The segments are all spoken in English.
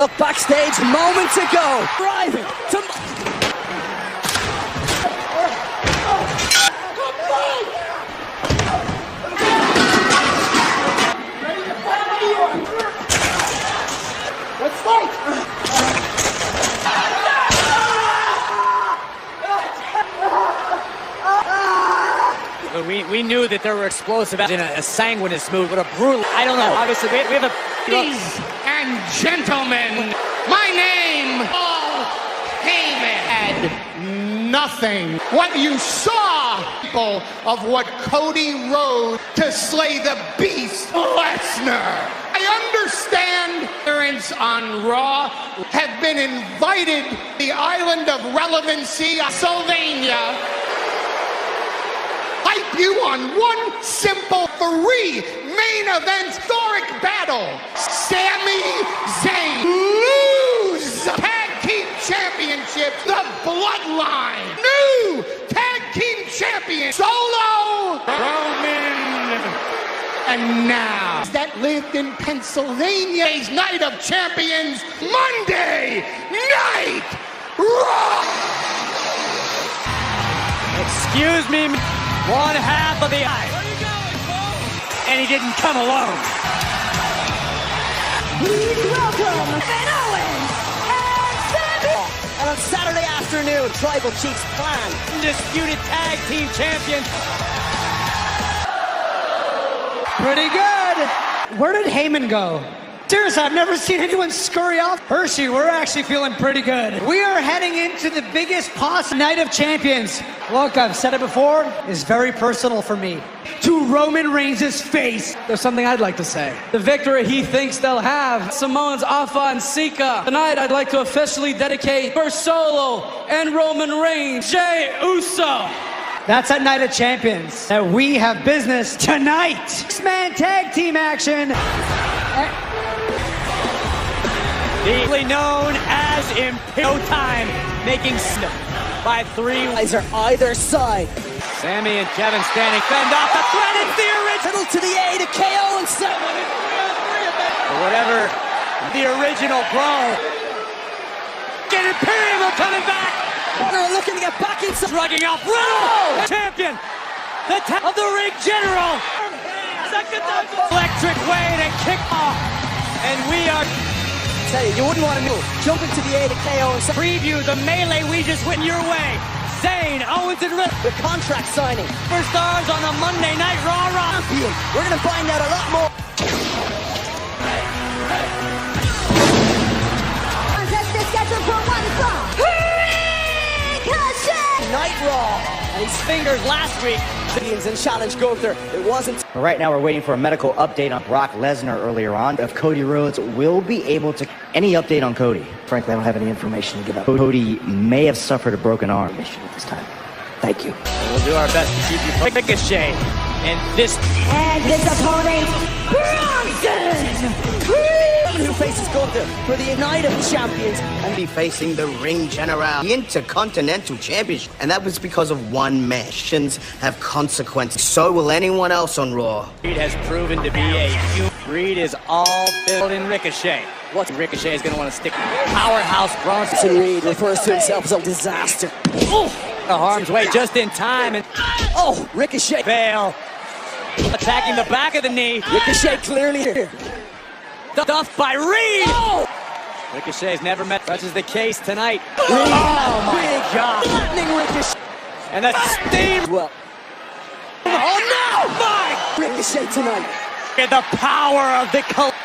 Up backstage moments ago, driving to... Let's fight! We knew that there were explosive in a sanguinous move, but a brutal. I don't know. Obviously, we have a. Ladies and gentlemen, my name, Paul Heyman. Had nothing. What you saw, people, of what Cody rode to slay the beast, Lesnar. I understand parents on Raw have been invited to the island of relevancy, Sylvania. Hype you on one simple three main event historic battle. Sami Zayn lose tag team championship, the Bloodline. New tag team champion, Solo Roman. And now, that lived in Pennsylvania's Night of Champions, Monday Night Raw. Excuse me. One half of the eye. Where are you going, Bo? And he didn't come alone. Please welcome Kevin Owens and Sami. And on Saturday afternoon, Tribal Chief's plan. Undisputed tag team champions. Pretty good. Where did Heyman go? Seriously, I've never seen anyone scurry off. Hershey, we're actually feeling pretty good. We are heading into the biggest possible Night of Champions. Look, I've said it before, it's very personal for me. To Roman Reigns' face. There's something I'd like to say. The victory he thinks they'll have. Samoans Alpha and Sika. Tonight, I'd like to officially dedicate for Solo and Roman Reigns, Jey Uso. That's at Night of Champions. That we have business tonight. Six-man tag team action. Deeply known as Imperial Time, making by three. Eyes are either side. Sami and Kevin standing, fend off the threat. It's the original To the A to KO and Sami. or whatever the original brawl. Get Imperial coming back, They're looking to get back inside. drugging off Riddle, champion, the top of the ring general. Electric way to kick off, and we are. Tell you wouldn't want to move. Jump into the A to KO and Sami. Preview the melee we just went your way. Zayn, Owens, and Riddle. The contract signing. Superstars on a Monday Night Raw. Champion. We're going to find out a lot more. Night Raw. And his fingers last week. And challenge Gunther. It wasn't. Right now, we're waiting for a medical update on Brock Lesnar earlier on. If Cody Rhodes will be able to... Any update on Cody? Frankly, I don't have any information to give out. Cody may have suffered a broken arm issue at this time. Thank you. We'll do our best to keep you Ricochet. And this... And his opponent, Bronson! Who faces Gunther for the Night of Champions. And be facing the Ring General, the Intercontinental Championship. And that was because of one match. Actions have consequences. So will anyone else on Raw. Reed has proven to be a human. Reed is all filled in Ricochet. What Ricochet is going to want to stick? Powerhouse Bronson Reed refers to himself as a disaster. Oh, the harm's way just in time. And Oh, Ricochet. Bale attacking the back of the knee. Ricochet clearly here. Stuffed by Reed. Oh! Ricochet's never met such as the case tonight. Reed. Oh my God! Lightning Ricochet. And the steam. Well. Oh no! My! Ricochet tonight. And the power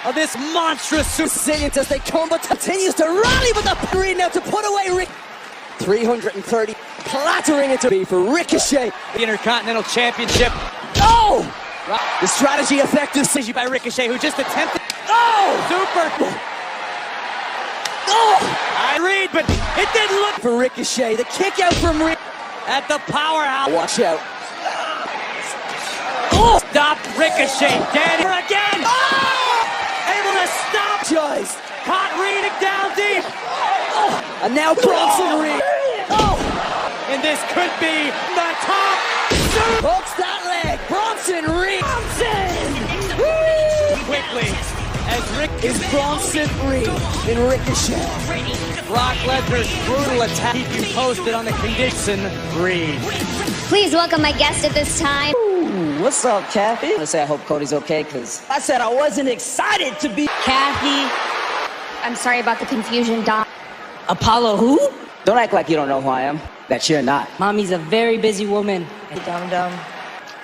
of this monstrous Sicilians as they come, but continues to rally with the Reed now to put away Rick. 330 plattering it to be for Ricochet. The Intercontinental Championship. Oh! The strategy effective. By Ricochet, who just attempted. Oh! Super. Oh! I read, but it didn't look For Ricochet, the kick out from Reed. at the powerhouse. Watch out. Oh! Stop Ricochet dead again. Oh! Able to stop. Just. Caught Reed down deep. Oh! And now Bronson Reed. Oh! And this could be the top. Hooks that leg. Bronson Reed. Bronson! Quickly as is Bronson Reed in Ricochet. Brock Lesnar's brutal attack. Keep you posted on the condition. Reed. Please welcome my guest at this time. Ooh, what's up, Kathy? I say I hope Cody's okay, because I said I wasn't excited to be Kathy. I'm sorry about the confusion, Dom. Apollo who? Don't act like you don't know who I am. That you're not. Mommy's a very busy woman. Dum-dum.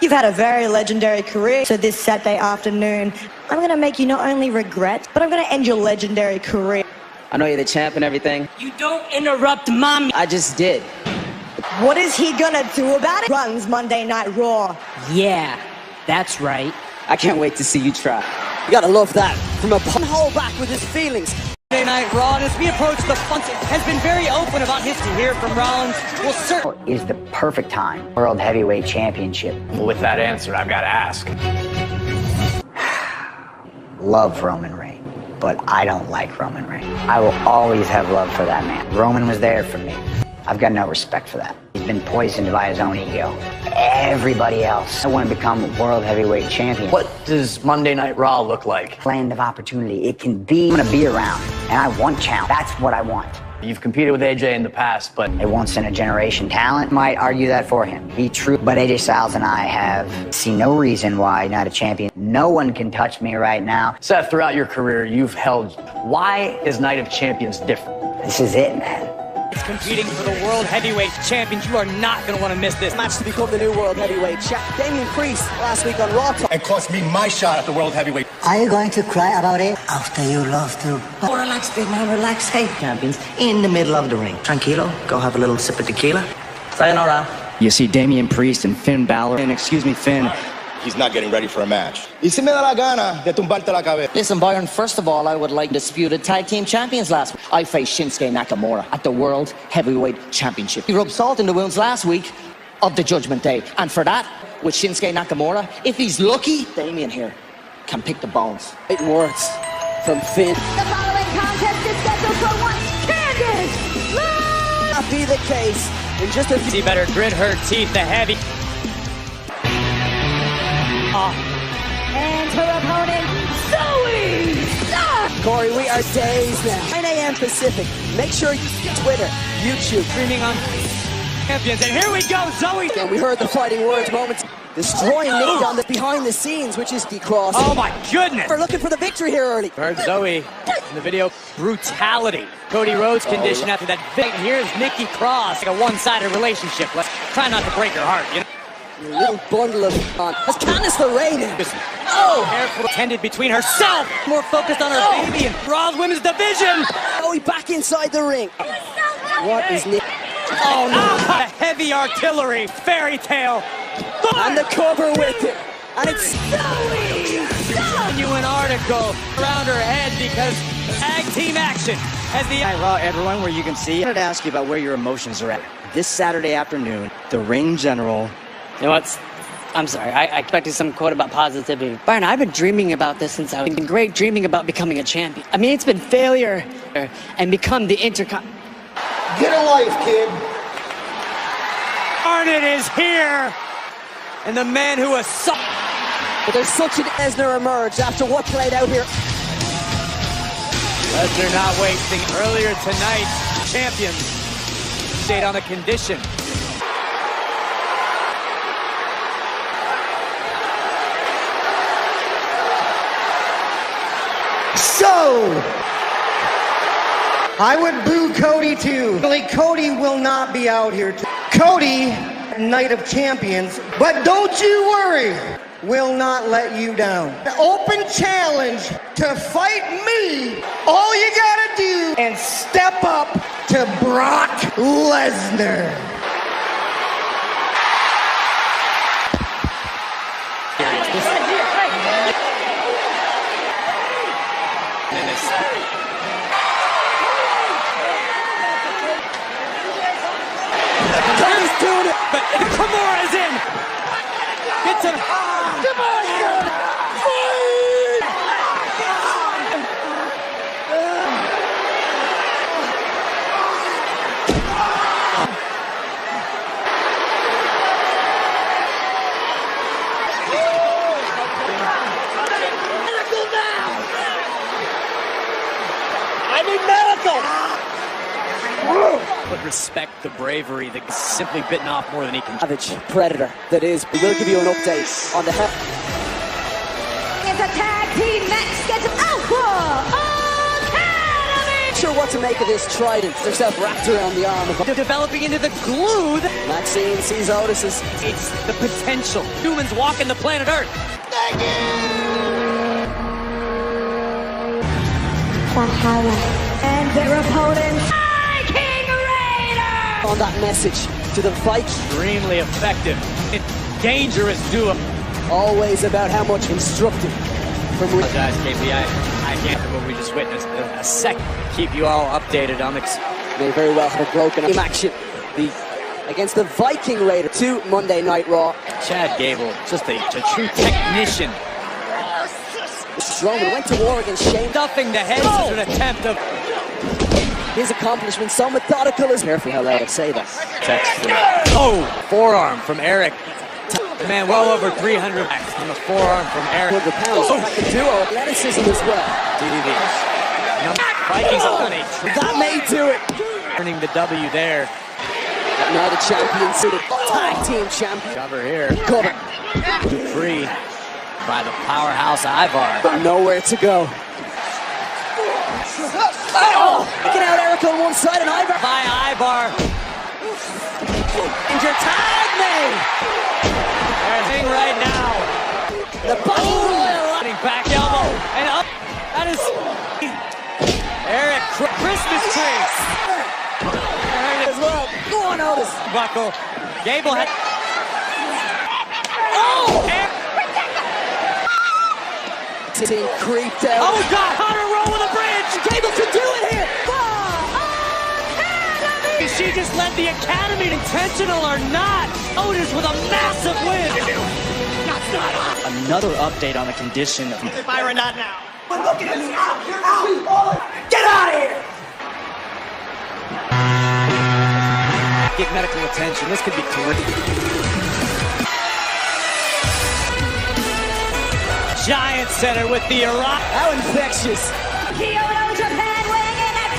You've had a very legendary career, so this Saturday afternoon, I'm going to make you not only regret, but I'm going to end your legendary career. I know you're the champ and everything. You don't interrupt Mommy. I just did. What is he going to do about it? Runs Monday Night Raw. Yeah, that's right. I can't wait to see you try. You gotta love that. From a hold back with his feelings. Monday Night Raw, and as we approach the fun, has been very open about his to hear from Rollins. Will certainly Is the perfect time. World Heavyweight Championship. Well, with that answer, I've got to ask. Love Roman Reigns, but I don't like Roman Reigns. I will always have love for that man. Roman was there for me. I've got no respect for that. He's been poisoned by his own ego. Everybody else. I want to become World Heavyweight Champion. What does Monday Night Raw look like? Land of opportunity. It can be. I'm going to be around, and I want challenge. That's what I want. You've competed with AJ in the past, but A once-in-a-generation talent might argue that for him. Be true, but AJ Styles and I have seen no reason why not a champion. No one can touch me right now. Seth, throughout your career, you've held. Why is Night of Champions different? This is it, man. It's competing for the World Heavyweight Champions. You are not going to want to miss this match to become the new World Heavyweight champ. Damian Priest last week on Raw. And cost me my shot at the World Heavyweight. Are you going to cry about it? After you lost to... Oh, relax, big man, relax. Hey, champions, in the middle of the ring. Tranquilo, go have a little sip of tequila. Sayonara. You see Damian Priest and Finn Balor. And excuse me, Finn. He's not getting ready for a match. Y si me da la gana de tumbarte la cabeza. Listen, Byron, first of all, I would like disputed tag team champions last week. I faced Shinsuke Nakamura at the World Heavyweight Championship. He rubbed salt in the wounds last week of the Judgment Day. And for that, with Shinsuke Nakamura, if he's lucky, Damian here can pick the bones. 8 words from Finn. The following contest is scheduled for one Candace. That be the case in just a few. She better grit her teeth, the heavy. And her opponent, Zoe. Corey, we are days now. 9 a.m. Pacific. Make sure you Twitter, YouTube, Streaming on Champions. And here we go, Zoe. and we heard the fighting words moments. Destroying Nikki on the behind the scenes, which is Cross. Oh my goodness. We're looking for the victory here early. Heard Zoe in the video. Brutality. Cody Rhodes' condition after that big. Here's Nikki Cross. Like a one-sided relationship. Let's try not to break her heart, you know? A little bundle of Has Candice LeRae in? Oh, careful. Tended between herself. More focused on her baby and Raw's Women's Division. Oh, he back inside the ring. What is Nick? Oh no. The heavy artillery. Fairy tale. And the cover with it. And it's Genuine article around her head because tag team action as the Raw, everyone, where you can see. I wanted to ask you about where your emotions are at. This Saturday afternoon, the ring general. You know what? I'm sorry. I expected some quote about positivity. Byron, I've been dreaming about this since I was in grade, dreaming about becoming a champion. I mean, it's been failure and become the intercon. Get a life, kid. Arnett is here. And the man who was But there's such an Lesnar emerged after what played out here. Lesnar not wasting earlier tonight. Champions stayed on the condition. So, I would boo Cody too. Really, Cody will not be out here. Cody, Night of Champions, but don't you worry, will not let you down. Open challenge to fight me. All you gotta do and step up to Brock Lesnar. Cody's doing it. But Kimura's in. Gets him. Come on, But respect the bravery that's simply bitten off more than he can. Savage predator that is. We will give you an update on the health. It's a tag team match scheduled Alpha Academy! Sure what to make of this trident. Herself wrapped around the arm. They're developing into the glue. Maxine sees Otis's. It's the potential. Humans walking the planet Earth. Thank you! Valhalla. And their opponents, Viking Raiders! On that message to the fight. Extremely effective. Dangerous duo. Always about how much instructive. Guys, KP, I can't remember what we just witnessed. A second. Keep you all updated on this. May very well have a broken team action. Against the Viking Raider. 2 Monday Night Raw. Chad Gable, just a true technician. Strowman went to war against Shane. Stuffing the heads as an attempt of his accomplishment. So methodical as. Careful how loud I say that. Oh, forearm from Eric. Man, well over 300 on the forearm from Eric. 100 pounds. Like a duo. Athleticism as well. Vikings on a that may do it. Earning the W there. Now the champion suited tag team champion. Cover here. Cover. Free by the powerhouse Ivar. But nowhere to go. Oh! Get out Eric on one side and Ivar. By Ivar. Injured tag me. Thing right now. The Battle Royal. Back elbow and up. That is Eric Christmas tree. As well. Go on, Otis. Buckle. Gable had. Oh! Team creeped out. Oh God! Hunter roll with a bridge. Gable can do it here. She just led the Academy, intentional or not. Otis with a massive win. Another update on the condition of Byron, not now. But look at me. You're out. Get out of here. Get medical attention. This could be terrific. Giant Center with the Iraq. How infectious. Kyoto, Japan, weighing in at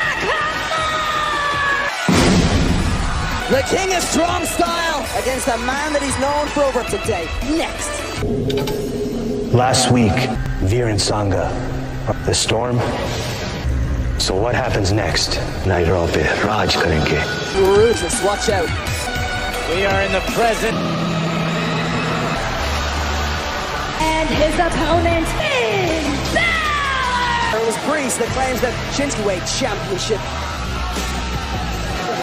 the King of Strong Style against a man that he's known for over today. Next. Last week, Veer and Sangha, the storm. So what happens next? Nairobi, Raj Karenke. Ruthless, watch out. We are in the present. And his opponent is Balor! It was Priest that claims that Shinsuke Weight Championship.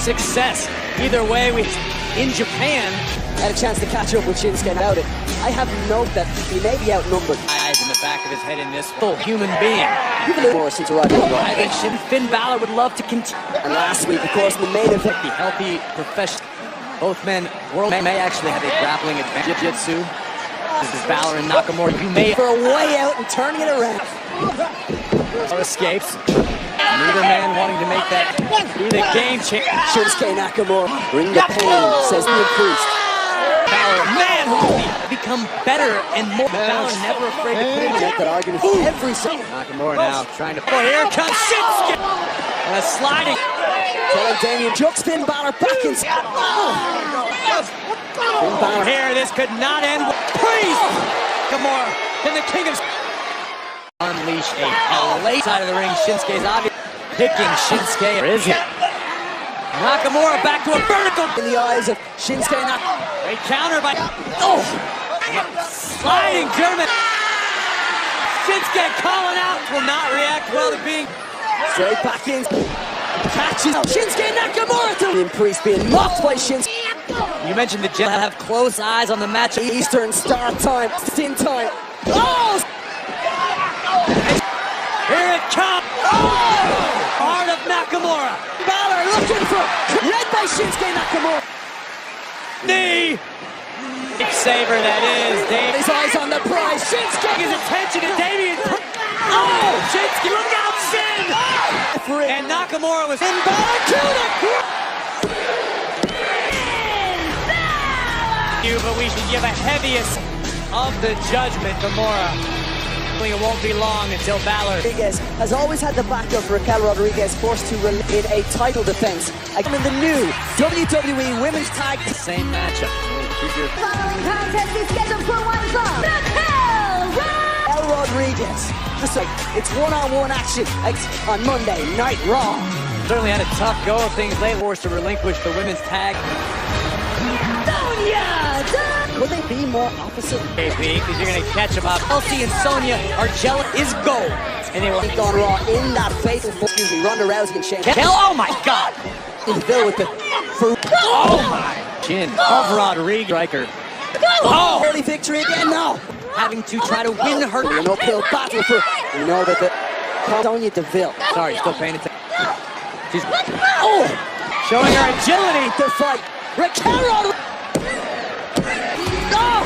Success. Either way, we in Japan had a chance to catch up with Shinsuke about it. I have note that he may be outnumbered. Eyes in the back of his head in this full human being. Even more since arriving. I think Finn Balor would love to continue. And last week, of course, the main event. The healthy professional. Both men, world may actually have a grappling advantage. Jiu-jitsu. This is Balor and Nakamura. You may for a way out and turning it around. Escapes. Neither man wanting to make that be the game changer. Shinsuke Nakamura. Bring the pain, says the priest. Balor, man, who become better and more. Balor never afraid to put in that argument every single. Nakamura now trying to. Oh, here comes Shinsuke. And a sliding. Telling Damien Jux, Finn Balor back in. Finn Balor here. This could not end. Priest. Nakamura. Then the King of. Unleash a late side of the ring. Shinsuke's obvious. Picking Shinsuke. Or is it? Nakamura back to a vertical. In the eyes of Shinsuke Nakamura. A counter by. Oh! Sliding German. Shinsuke calling out. Will not react well to being. Straight back in. Catches Shinsuke Nakamura. And Priest being mocked by Shinsuke. You mentioned the Jets have close eyes on the match. Eastern Star Time. Stint time. Oh! Here it comes! Oh! Heart of Nakamura! Balor looking for led by Shinsuke Nakamura. Knee! Big saber that is. His eyes on the prize. Shinsuke his attention to Damien. Oh! Shinsuke, look out, Shin! And Nakamura was in Balor to the but we should give a heaviest of the judgment to Mora. It won't be long until Balor. Rodriguez has always had the backup for Raquel Rodriguez, forced to in a title defense. Again in the new WWE Women's Tag. Same matchup. Following contest is scheduled for one fall. Raquel Rodriguez. It's one-on-one action on Monday Night Raw. Certainly had a tough go of things late, forced to relinquish the women's tag. Could they be more opposite? KP, because you're going to catch them up. Chelsea and Sonya are jealous is gold. And they will be on Raw in that fatal, Ronda Rousey and Shane. Oh my God! Bill with the... Oh my! Chin of Rodriguez. Striker. Oh! Early victory again now. Having to try to win her. An uphill battle for... You know that the... Sonya Deville. Sorry, still paying attention. She's... Oh! Showing her agility to fight. Raquel Rodriguez. Oh!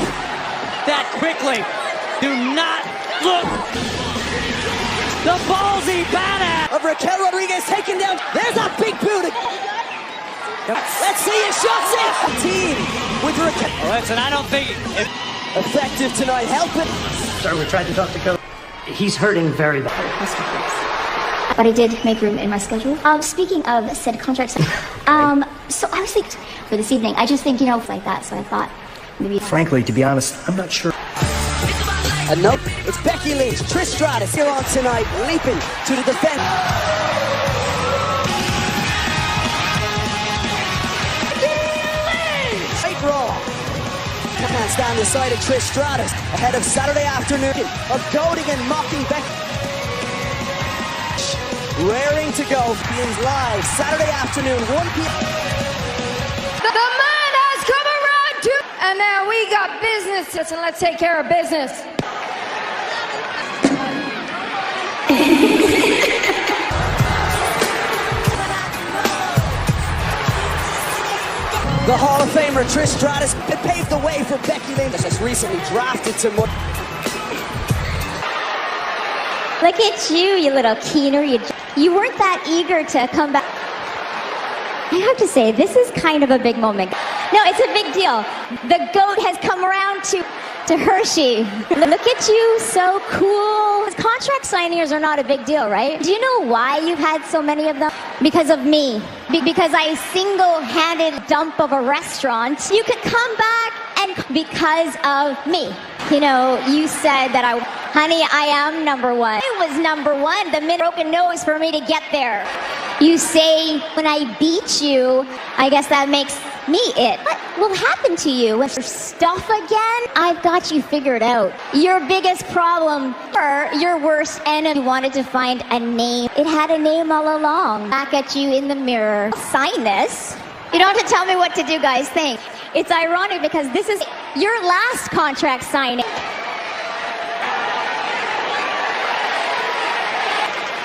That quickly. Do not look. The ballsy badass of Raquel Rodriguez taken down. There's a big boot. Let's see it. Shots it. Team with Raquel. Listen, I don't think it's effective tonight. Help it. Sorry, we tried to talk to Cody. He's hurting very bad. But I did make room in my schedule. Speaking of said contracts, so I was thinking for this evening, I just think, like that. So I thought maybe. Frankly, to be honest, I'm not sure. And nope, it's Becky Lynch, Trish Stratus here on tonight, leaping to the defense. Right Raw. Can't stand the sight of Trish Stratus ahead of Saturday afternoon of goading and mocking Becky. Raring to go, Beans live Saturday afternoon, 1 p.m. The man has come around to, and now we got business, and let's take care of business. The Hall of Famer Trish Stratus paved the way for Becky Lynch, just recently drafted to. Look at you, you little keener. You weren't that eager to come back. I have to say, this is kind of a big moment. No, it's a big deal. The GOAT has come around to Hershey. Look at you, so cool. Contract signings are not a big deal, right? Do you know why you've had so many of them? Because of me. Because I single-handed dump of a restaurant. You could come back and because of me. You said that honey, I am number one. I was number one. The minute broken nose for me to get there. You say when I beat you, I guess that makes me it. What will happen to you with your stuff again? I've got you figured out. Your biggest problem, or your worst enemy, wanted to find a name. It had a name all along. Back at you in the mirror. I'll sign this. You don't have to tell me what to do, guys. Think. It's ironic because this is your last contract signing.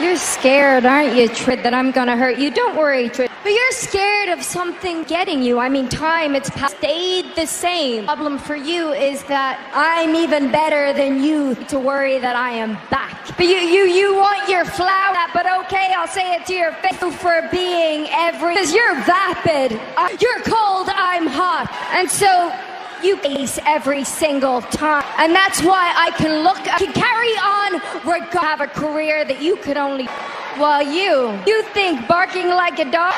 You're scared, aren't you, Trid, that I'm gonna hurt you? Don't worry, Trid. But you're scared of something getting you. I mean, time, it's stayed the same. The problem for you is that I'm even better than you to worry that I am back. But you want your flower, but okay, I'll say it to your face for being because you're vapid. You're cold, I'm hot. And so you face every single time. And that's why I can carry on, have a career that you could only, while you think barking like a dog.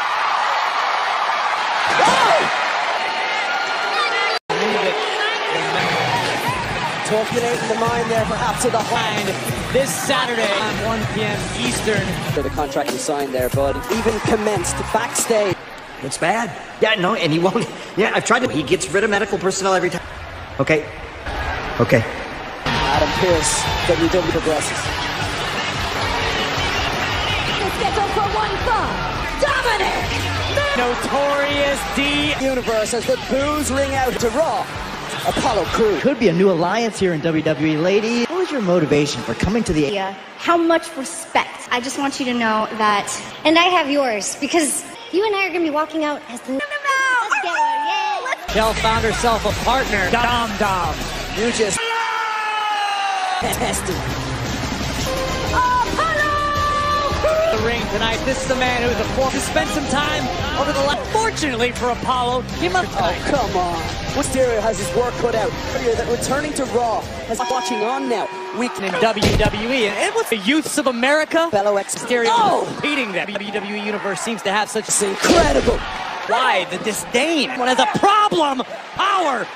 Calculating the mind there, perhaps to the line. This Saturday at 1 p.m. Eastern. The contract was signed there, bud. Even commenced backstage. It's bad. Yeah, no, and he won't. Yeah, I've tried to. He gets rid of medical personnel every time. Okay. Adam Pearce, WWE progresses. Scheduled for one fall. Dominic! Notorious D. Universe as the boos ring out to Raw. Apollo Crews. Could be a new alliance here in WWE, lady. What was your motivation for coming to the... How much respect. I just want you to know that, and I have yours, because you and I are going to be walking out as the... Let's get it, yay! Kel found herself a partner. Dom. You just... tested. The ring tonight. This is the man who's to spend some time over the last. Fortunately for Apollo, give him up tonight. Oh, come on. Mysterio has his work cut out. That returning to Raw, as watching on now. week in WWE, and it was the youths of America. Fellow exterior beating them. WWE Universe seems to have such incredible. Why the disdain? One has a problem. Power.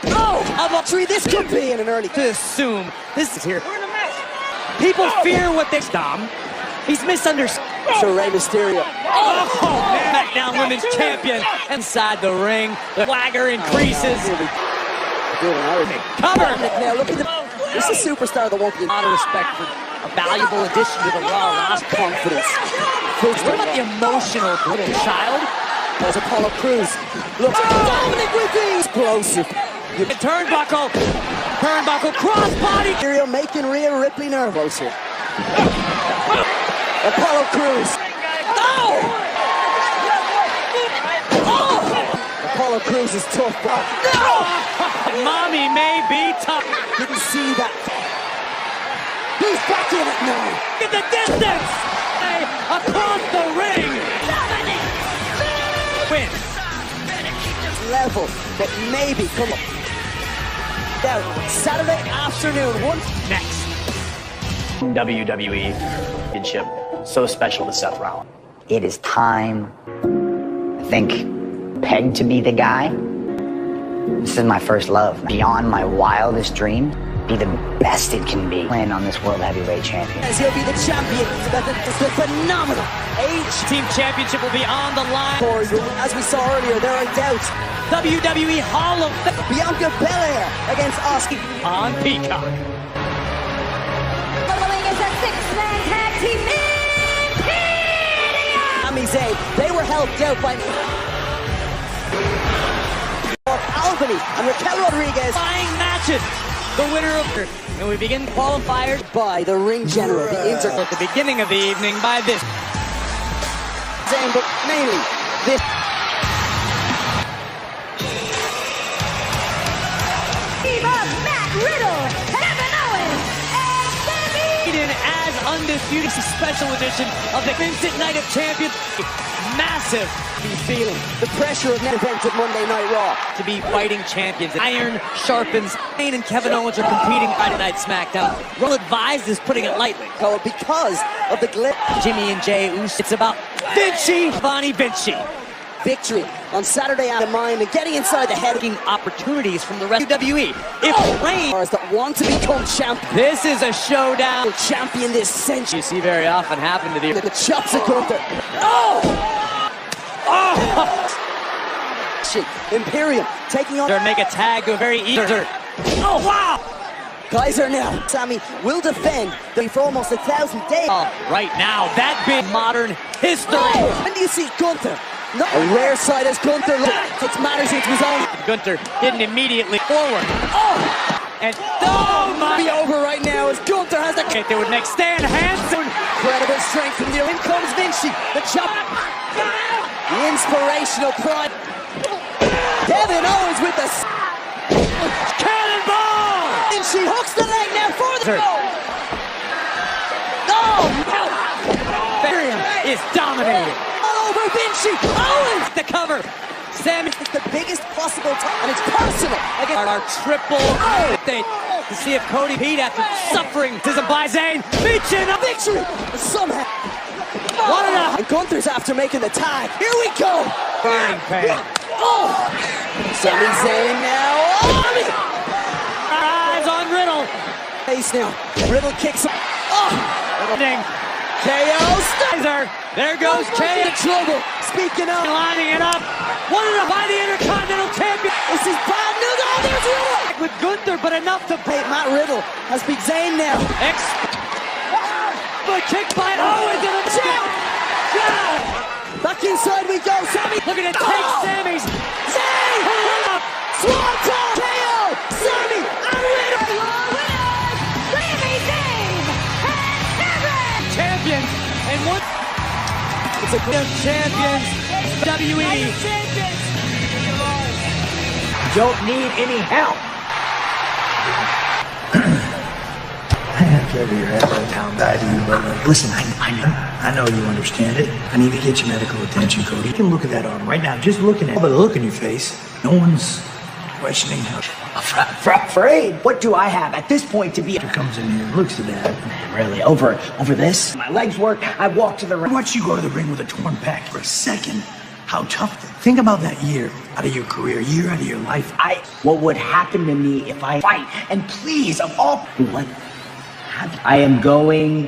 Of a tree. This could be in an early. To assume this is here. People fear what they Dom. He's misunderstood. So Rey Mysterio. SmackDown Women's Champion inside the ring. The swagger increases. Cover. Now look at this is a superstar that won't be a lot of respect for a valuable addition to the Raw roster. Confidence. What about the emotional little child? There's Apollo Crews. Look, Dominic with the explosive. Turnbuckle crossbody. Mysterio making Rhea Ripley nervous here. Apollo Crews. Apollo Crews is tough, bro. Mommy may be tough. Didn't see that. He's back in it now. In the distance. Across the ring. Win. Level, but maybe come up. Now, Saturday afternoon, next. WWE Championship, so special to Seth Rollins. It is time, I think, pegged to be the guy. This is my first love. Beyond my wildest dream, be the best it can be. Playing on this World Heavyweight Champion. As he'll be the champion, the phenomenal Team Championship will be on the line. As we saw earlier, there are doubts. WWE Hall of Fame. Bianca Belair against Asuka on Peacock. Following is a six-man tag team Imperium. Sami Zayn, they were helped out by Albany and Raquel Rodriguez. Flying matches. The winner of and we begin qualifiers by the ring general, the Inter. At the beginning of the evening by this. Zayn, but mainly this. Matt Riddle, Kevin Owens, and Sami as undisputed special edition of the Instant Night of Champions. Massive. Feeling the pressure of an event at Monday Night Raw. To be fighting champions. Iron sharpens. Zayn and Kevin Owens are competing Friday Night SmackDown. Well advised is putting it lightly. Because of the glitch. Jimmy and Jey Uso. It's about Bonnie Vinci. Victory on Saturday out of mind and getting inside the head. Opportunities from the rest of WWE. If Reigns that want to become champion. This is a showdown. Champion this century. You see very often happen to the chops of Gunther. Imperium taking on. Make a tag go very easy. Oh wow! Guys are now. Sami will defend for almost 1,000 days. Right now, that big modern history. When do you see Gunther? No. A rare sight as Gunther takes matters into his own. Gunther didn't immediately forward. And be over right now as Gunther has the. They would make Stan Hansen. Incredible strength from the. In comes Vinci. The chop. The inspirational pride. Kevin Owens with the cannonball! And she hooks the leg now for the goal. Imperium is dominating. All over Vinci. Owens the cover. Sami is the biggest possible time, and it's personal. Again, our triple update to see if Cody Pete after suffering isn't by Zayn. Reaching a victory somehow. And Gunther's after making the tag. Here we go. Burning pain. Sami Zayn now. Our eyes on Riddle. Face now. Riddle kicks him. KO. There goes KO. Trouble. Speaking of. Lining it up. Wanted to buy the Intercontinental Champion. This is bad news. There's Riddle. With Gunther, but enough to pay. Matt Riddle has beat Zayn now. But kick by Owens and a champ. Back inside we go. Sami looking to take Sami's. Zayn. Swanton. KO. Sami and Riddle. Sami Zayn and Kevin. Champions and what? It's a good champions. WWE. Don't need any help. Over your head right now, I do, but listen, I know you understand it. I need to get your medical attention, Cody. You can look at that arm right now, just looking at it. But look in your face. No one's questioning how. Afraid? What do I have at this point to be? Comes in here and looks at that. Man, really, over this? My legs work, I walk to the ring. I watch you go to the ring with a torn pec for a second. How tough. Think about that year out of your career, year out of your life. What would happen to me if I fight? And please, of all, what? I am going